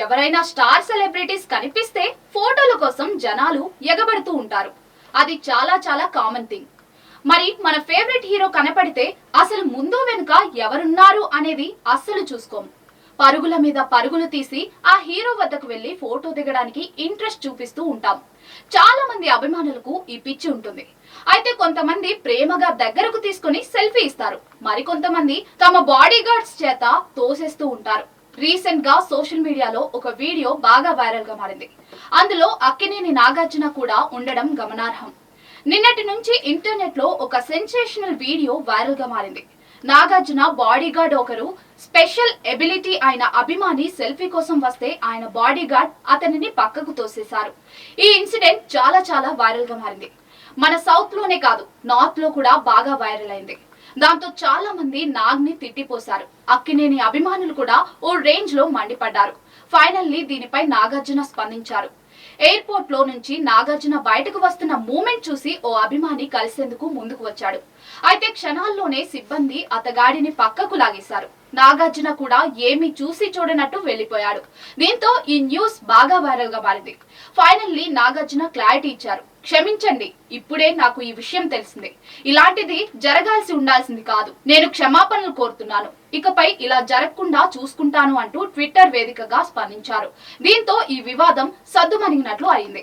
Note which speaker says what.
Speaker 1: ఎవరైనా star celebrities కనిపిస్తే ఫోటోల కోసం జనాలు ఎగబడుతూ ఉంటారు. అది చాలా చాలా కామన్ థింగ్. మరి మన ఫేవరెట్ హీరో కనపడితే అసలు ముందు వెనుక ఎవరున్నారు అనేది అస్సలు చూసుకోము. పరుగుల మీద పరుగులు తీసి ఆ హీరో వద్దకు వెళ్లి ఫోటో దిగడానికి ఇంట్రెస్ట్ చూపిస్తూ ఉంటాం. చాలా మంది అభిమానులకు ఈ పిచ్చి ఉంటుంది. అయితే కొంతమంది ప్రేమగా దగ్గరకు తీసుకుని సెల్ఫీ ఇస్తారు. మరికొంతమంది తమ బాడీ గార్డ్స్ చేత తోసేస్తూ ఉంటారు. రీసెంట్ గా సోషల్ మీడియాలో ఒక వీడియో బాగా వైరల్ గా మారింది. అందులో అక్కినేని నాగార్జున కూడా ఉండడం గమనార్హం. నిన్నటి నుంచి ఇంటర్నెట్ లో ఒక సెన్సేషనల్ వీడియో వైరల్ గా మారింది. నాగార్జున బాడీగార్డ్ ఒకరు స్పెషల్ ఎబిలిటీ అయిన అభిమాని సెల్ఫీ కోసం వస్తే ఆయన బాడీగార్డ్ అతనిని పక్కకు తోసేశారు. ఈ ఇన్సిడెంట్ చాలా చాలా వైరల్ గా మారింది. మన సౌత్ లోనే కాదు, నార్త్ లో కూడా బాగా వైరల్ అయింది. దాంతో చాలా మంది నాగ్ ని తిట్టిపోశారు. అక్కినేని అభిమానులు కూడా ఓ రేంజ్ లో మండిపడ్డారు. ఫైనల్లీ దీనిపై నాగార్జున స్పందించారు. ఎయిర్పోర్ట్ లో నుంచి నాగార్జున బయటకు వస్తున్న మూమెంట్ చూసి ఓ అభిమాని కలిసేందుకు ముందుకు వచ్చాడు. అయితే క్షణాల్లోనే సిబ్బంది అతగాడిని పక్కకు లాగేశారు. నాగార్జున కూడా ఏమీ చూసి చూడనట్టు వెళ్లిపోయాడు. దీంతో ఈ న్యూస్ బాగా వైరల్ గా మారింది. ఫైనల్లీ నాగార్జున క్లారిటీ ఇచ్చారు. క్షమించండి, ఇప్పుడే నాకు ఈ విషయం తెలిసింది. ఇలాంటిది జరగాల్సి ఉండాల్సింది కాదు. నేను క్షమాపణలు కోరుతున్నాను. ఇకపై ఇలా జరగకుండా చూసుకుంటాను అంటూ ట్విట్టర్ వేదికగా స్పందించారు. దీంతో ఈ వివాదం సద్దుమణిగినట్లు అయింది.